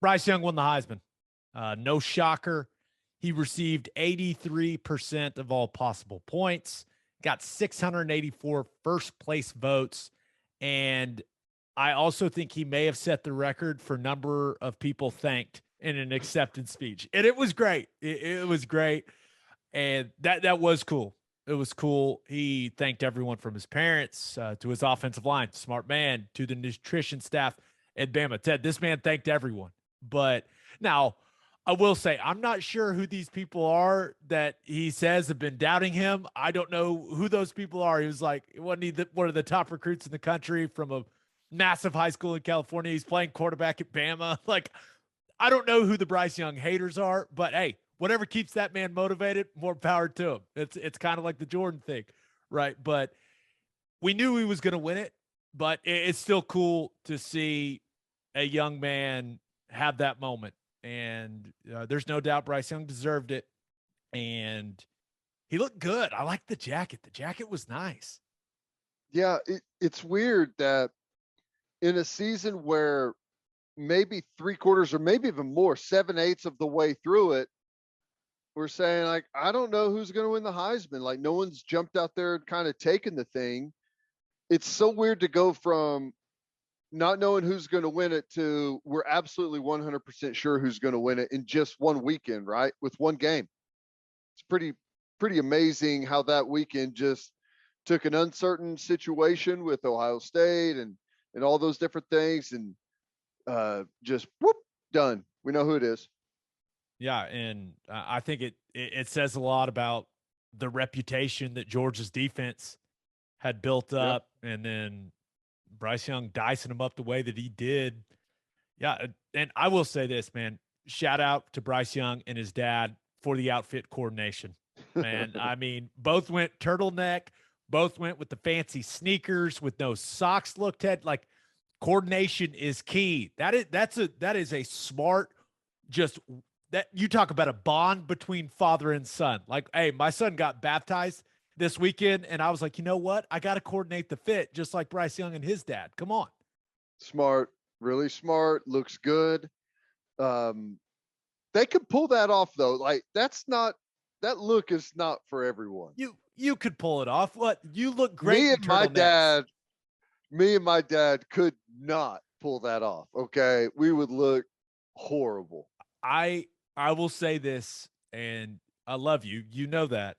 Bryce Young won the Heisman. No shocker. He received 83% of all possible points, got 684 first place votes. And I also think he may have set the record for number of people thanked in an acceptance speech. And it was great. It was great. And that was cool. It was cool. He thanked everyone from his parents to his offensive line, smart man, to the nutrition staff at Bama. Ted, this man thanked everyone. But now, I will say, I'm not sure who these people are that he says have been doubting him. I don't know who those people are. He was like, wasn't he one of the top recruits in the country from a massive high school in California? He's playing quarterback at Bama. Like, I don't know who the Bryce Young haters are, but hey, whatever keeps that man motivated, more power to him. It's kind of like the Jordan thing, right? But we knew he was going to win it, but it's still cool to see a young man have that moment. And there's no doubt Bryce Young deserved it. And he looked good. I liked the jacket. The jacket was nice. Yeah, it's weird that in a season where maybe 3/4 or maybe even more, 7/8 of the way through it, we're saying, like, I don't know who's going to win the Heisman. Like, no one's jumped out there and kind of taken the thing. It's so weird to go from not knowing who's going to win it to we're absolutely 100% sure who's going to win it in just one weekend, right? With one game. It's pretty amazing how that weekend just took an uncertain situation with Ohio State and all those different things and just whoop, done. We know who it is. Yeah, and I think it says a lot about the reputation that Georgia's defense had built up, and then Bryce Young dicing him up the way that he did. Yeah, and I will say this, man. Shout out to Bryce Young and his dad for the outfit coordination. Man, I mean, both went turtleneck, both went with the fancy sneakers with no socks. Looked at like coordination is key. That is a smart, just that you talk about a bond between father and son. Like, hey, my son got baptized this weekend, and I was like, you know what? I got to coordinate the fit just like Bryce Young and his dad. Come on. Smart, really smart, looks good. They could pull that off though. Like that look is not for everyone. You could pull it off. What? You look great. Me and my dad could not pull that off. Okay. We would look horrible. I will say this, and I love you. You know that.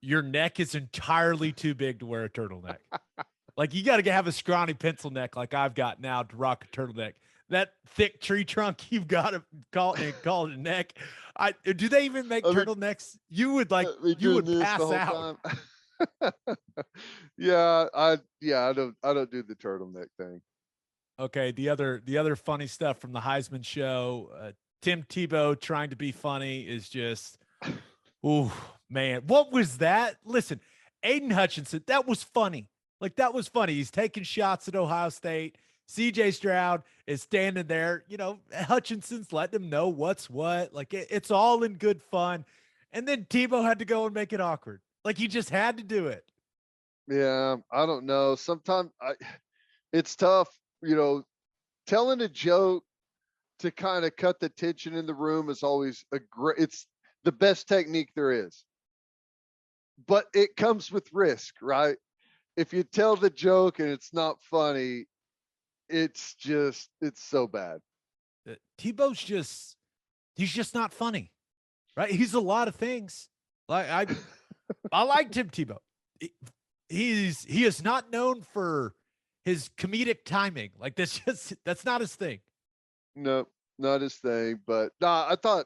Your neck is entirely too big to wear a turtleneck. Like, you got to have a scrawny pencil neck like I've got now to rock a turtleneck. That thick tree trunk, you've got to call it a neck. Do they even make turtlenecks? You would pass out. I don't do the turtleneck thing. Okay, the other funny stuff from the Heisman show, Tim Tebow trying to be funny is just, ooh, man, what was that? Listen, Aiden Hutchinson, that was funny. Like, that was funny. He's taking shots at Ohio State. CJ Stroud is standing there. You know, Hutchinson's letting him know what's what. Like, it's all in good fun. And then Tebow had to go and make it awkward. Like, he just had to do it. Yeah, I don't know. Sometimes it's tough, you know, telling a joke to kind of cut the tension in the room is always it's the best technique there is. But it comes with risk, right? If you tell the joke and it's not funny, it's so bad. Tebow's he's just not funny, right? He's a lot of things. Like I like Tim Tebow. He is not known for his comedic timing. Like, that's not his thing. No, not his thing. But I thought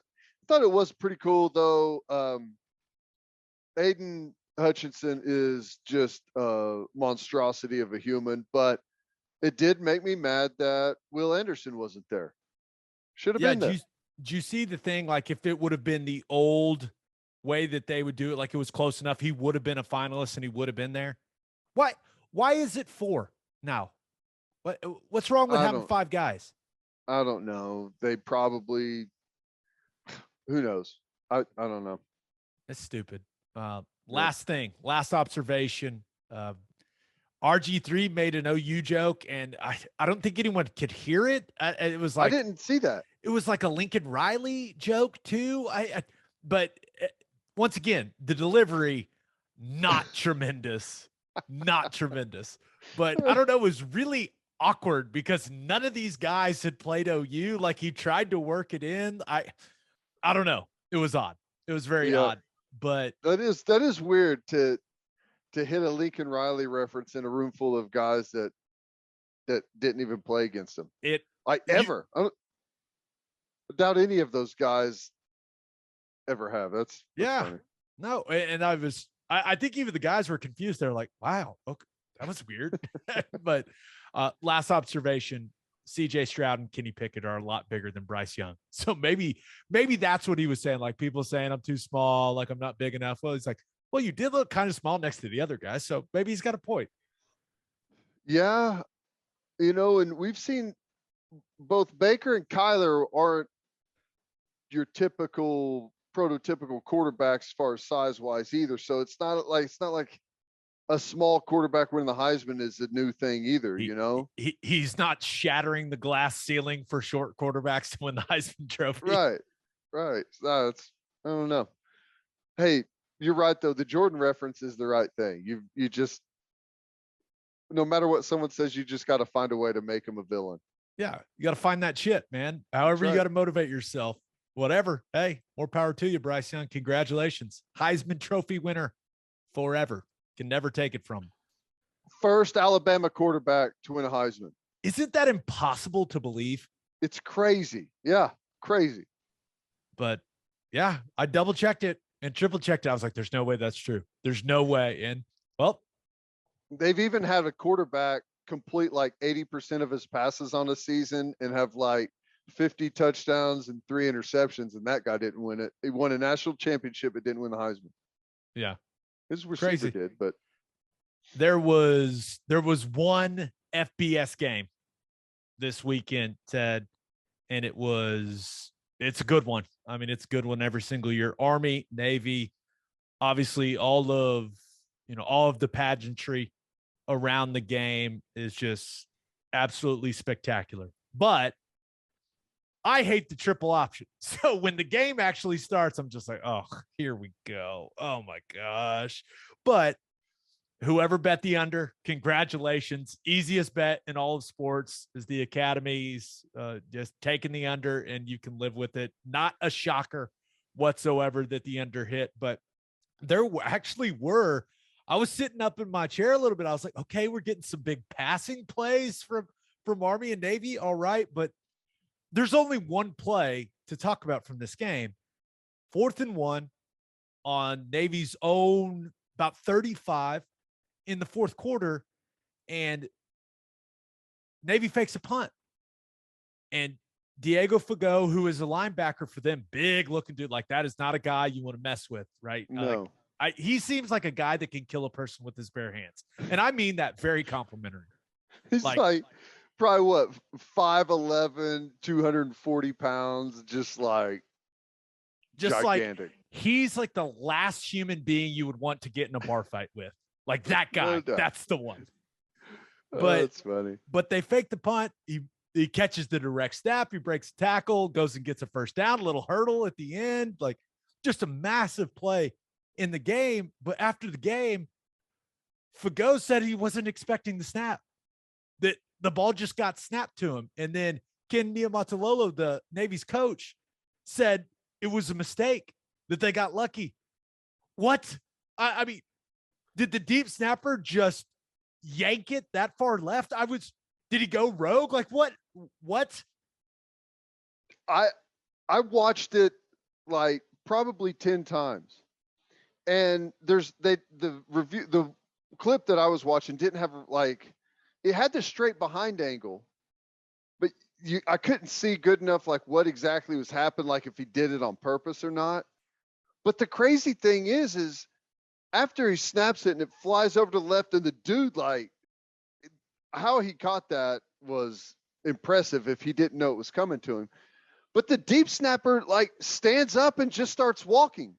it was pretty cool though. Aiden Hutchinson is just a monstrosity of a human, but it did make me mad that Will Anderson wasn't there. Should have been there. Did you see the thing? Like, if it would have been the old way that they would do it, like it was close enough, he would have been a finalist and he would have been there. Why is it 4 now? What's wrong with having 5 guys? I don't know. They probably, who knows? I don't know. It's stupid. Last observation. RG3 made an OU joke, and I don't think anyone could hear it. It was like, I didn't see that. it was like a Lincoln Riley joke too. But once again, the delivery, not tremendous, not tremendous. But I don't know, it was really awkward because none of these guys had played OU. Like he tried to work it in. I don't know. It was odd. It was very Yeah, odd. But that is weird to hit a Lincoln Riley reference in a room full of guys that didn't even play against him. Ever. I doubt any of those guys ever have. That's funny. No, and I think even the guys were confused. They're like, wow, okay, that was weird. But last observation, CJ Stroud and Kenny Pickett are a lot bigger than Bryce Young. So maybe that's what he was saying. Like people saying I'm too small, like I'm not big enough. Well, he's like, well, you did look kind of small next to the other guys. So maybe he's got a point. Yeah. And we've seen both Baker and Kyler aren't your typical prototypical quarterbacks as far as size wise either. So it's not like a small quarterback winning the Heisman is a new thing either. He's not shattering the glass ceiling for short quarterbacks to win the Heisman Trophy. Right. I don't know. Hey, you're right though. The Jordan reference is the right thing. You just, no matter what someone says, you just got to find a way to make him a villain. Yeah, you got to find that shit, man. However, you got to motivate yourself. Whatever. Hey, more power to you, Bryce Young. Congratulations. Heisman Trophy winner forever. Can never take it from him. First Alabama quarterback to win a Heisman. Isn't that impossible to believe? It's crazy. Yeah, crazy. But yeah, I double checked it and triple checked it. I was like, there's no way that's true. There's no way. And well, they've even had a quarterback complete like 80% of his passes on a season and have like 50 touchdowns and 3 interceptions, and that guy didn't win it. He won a national championship, but didn't win the Heisman. Yeah, his receiver did. But there was one FBS game this weekend, Ted, and it's a good one. I mean, it's a good one every single year. Army, Navy, obviously all of the pageantry around the game is just absolutely spectacular. But I hate the triple option. So when the game actually starts, I'm just like, oh, here we go. Oh my gosh. But whoever bet the under, congratulations. Easiest bet in all of sports is the Academy's just taking the under, and you can live with it. Not a shocker whatsoever that the under hit, but there actually were. I was sitting up in my chair a little bit. I was like, okay, we're getting some big passing plays from Army and Navy. All right. But there's only one play to talk about from this game. 4th and 1 on Navy's own about 35 in the fourth quarter, and Navy fakes a punt. And Diego Fago, who is a linebacker for them, big looking dude, like that is not a guy you want to mess with, right? No. He seems like a guy that can kill a person with his bare hands. And I mean that very complimentary. He's like probably what, 5'11", 240 pounds, just gigantic. Like he's like the last human being you would want to get in a bar fight with. Like that guy, that's the one. But that's funny. But they fake the punt. He catches the direct snap. He breaks the tackle, goes and gets a first down, a little hurdle at the end. Like just a massive play in the game. But after the game, Fago said he wasn't expecting the snap, that the ball just got snapped to him. And then Ken Niumatalolo, the Navy's coach, said it was a mistake, that they got lucky. What? I mean, did the deep snapper just yank it that far left? Did he go rogue? Like what? I watched it like probably 10 times. And the clip that I was watching didn't have it had the straight behind angle, but I couldn't see good enough like what exactly was happening, like if he did it on purpose or not. But the crazy thing is after he snaps it and it flies over to the left, and the dude, like, how he caught that was impressive if he didn't know it was coming to him. But the deep snapper like stands up and just starts walking.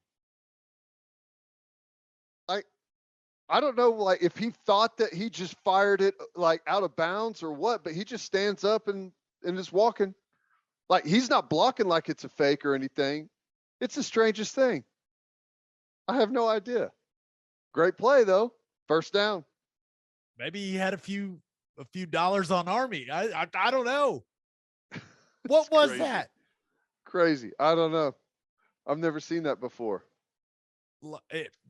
I don't know, like if he thought that he just fired it like out of bounds or what, but he just stands up and is walking. Like, he's not blocking like it's a fake or anything. It's the strangest thing. I have no idea. Great play though. First down. Maybe he had a few dollars on Army. I don't know. What was crazy. that? Crazy. I don't know. I've never seen that before.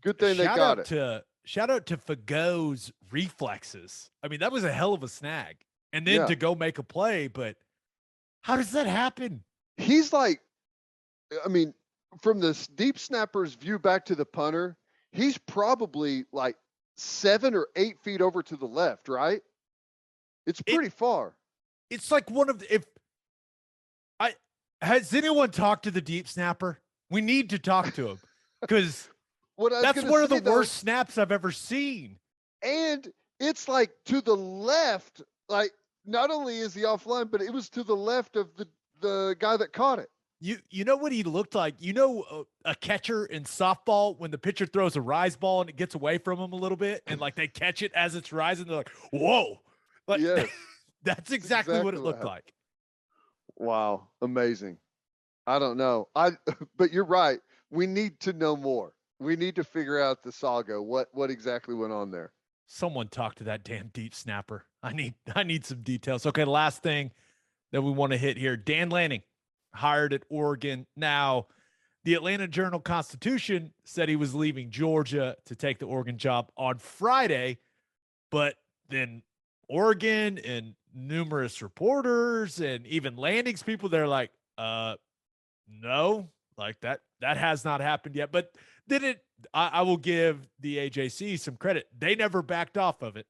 Good thing they got it. Shout out to Fago's reflexes. I mean, that was a hell of a snag. And then to go make a play, but how does that happen? He's like, I mean, from the deep snapper's view back to the punter, he's probably like 7 or 8 feet over to the left, right? It's pretty far. It's like has anyone talked to the deep snapper? We need to talk to him because that's one of the worst snaps I've ever seen. And it's like to the left, like not only is he offline, but it was to the left of the guy that caught it. You know what he looked like? You know, a catcher in softball when the pitcher throws a rise ball and it gets away from him a little bit, and like they catch it as it's rising, they're like, "Whoa!" Like that's exactly what it looked like. Wow, amazing. I don't know. But you're right. We need to know more. We need to figure out the saga. What exactly went on there? Someone talk to that damn deep snapper. I need some details. Okay, last thing that we want to hit here. Dan Lanning, hired at Oregon. Now, the Atlanta Journal-Constitution said he was leaving Georgia to take the Oregon job on Friday, but then Oregon and numerous reporters and even Lanning's people, they're like, no, like that has not happened yet. But then I will give the AJC some credit. They never backed off of it.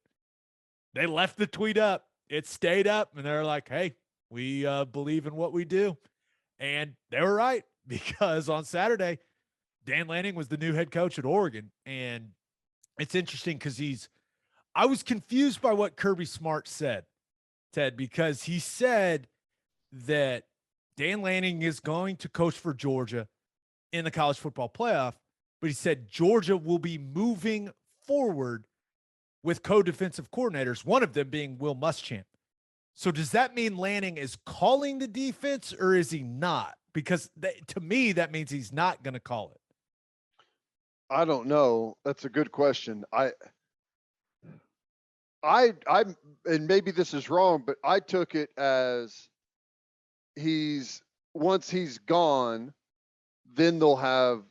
They left the tweet up. It stayed up, and they're like, hey, we believe in what we do. And they were right, because on Saturday, Dan Lanning was the new head coach at Oregon. And it's interesting because I was confused by what Kirby Smart said, Ted, because he said that Dan Lanning is going to coach for Georgia in the college football playoff, but he said Georgia will be moving forward with co-defensive coordinators, one of them being Will Muschamp. So does that mean Lanning is calling the defense, or is he not? Because to me, that means he's not going to call it. I don't know. That's a good question. I and maybe this is wrong, but I took it as once he's gone, then they'll have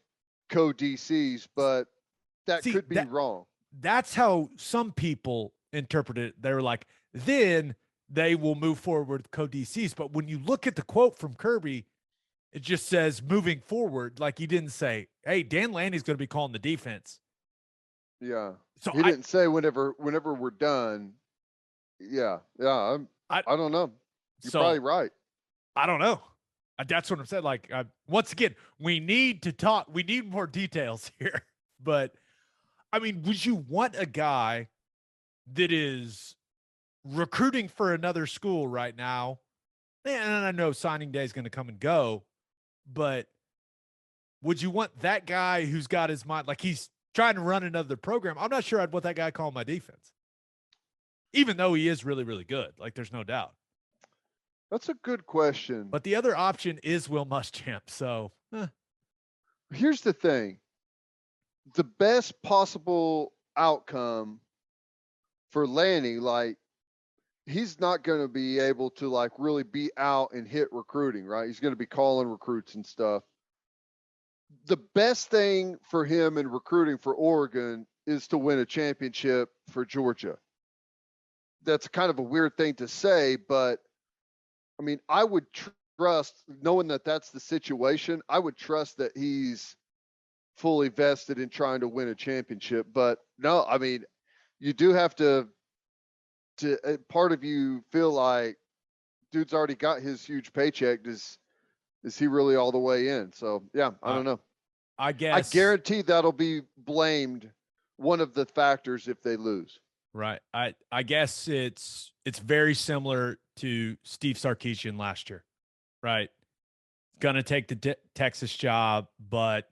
co-DCs, but that could be wrong. That's how some people interpret it. They were like, then they will move forward with co-DCs. But when you look at the quote from Kirby, it just says moving forward. Like, he didn't say, hey, Dan Lanning's going to be calling the defense. Yeah. So he didn't say whenever we're done. Yeah. Yeah. I don't know. You're probably right. I don't know. That's what I'm saying. Like, once again, we need to talk. We need more details here. But, I mean, would you want a guy that is recruiting for another school right now? And I know signing day is going to come and go, but would you want that guy who's got his mind, like he's trying to run another program? I'm not sure I'd want that guy calling my defense, even though he is really, really good. Like, there's no doubt. That's a good question. But the other option is Will Muschamp. So here's the thing. The best possible outcome for Lanning, like, he's not going to be able to like really be out and hit recruiting, right? He's going to be calling recruits and stuff. The best thing for him in recruiting for Oregon is to win a championship for Georgia. That's kind of a weird thing to say, but I mean, I would trust, knowing that that's the situation, I would trust that he's fully vested in trying to win a championship. But no, I mean, you do have to part of you feel like dude's already got his huge paycheck. Is he really all the way in? So yeah, I don't know. I guess I guarantee that'll be blamed one of the factors if they lose. Right. I guess it's very similar to Steve Sarkisian last year, right? Going to take the Texas job, but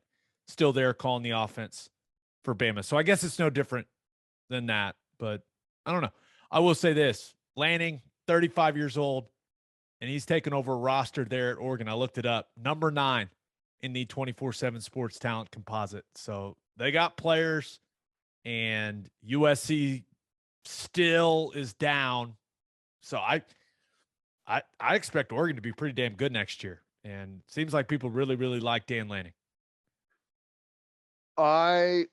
still there calling the offense for Bama. So I guess it's no different than that, but I don't know. I will say this, Lanning, 35 years old, and he's taken over a roster there at Oregon. I looked it up, number 9 in the 24/7 Sports Talent Composite. So they got players, and USC still is down. So I expect Oregon to be pretty damn good next year, and it seems like people really, really like Dan Lanning. I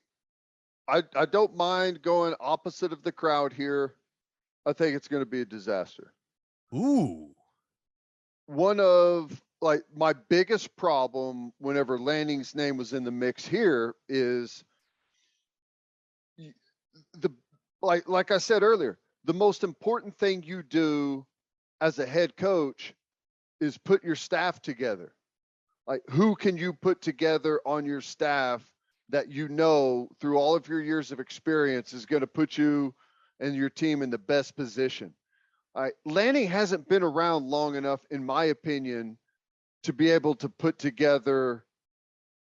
don't mind going opposite of the crowd here. I think it's going to be a disaster. Ooh. One of like my biggest problem whenever Lanning's name was in the mix here is the like I said earlier, the most important thing you do as a head coach is put your staff together. Like, who can you put together on your staff that you know through all of your years of experience is going to put you and your team in the best position? Lanning hasn't been around long enough, in my opinion, to be able to put together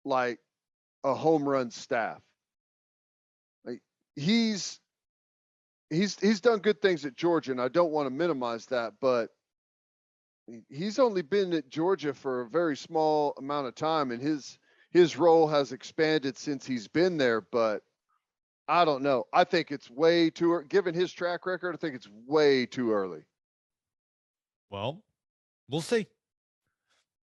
like a home run staff. Like, he's done good things at Georgia, and I don't want to minimize that, but he's only been at Georgia for a very small amount of time, and his role has expanded since he's been there. But I don't know. I think it's way too, given his track record, I think it's way too early. Well, we'll see.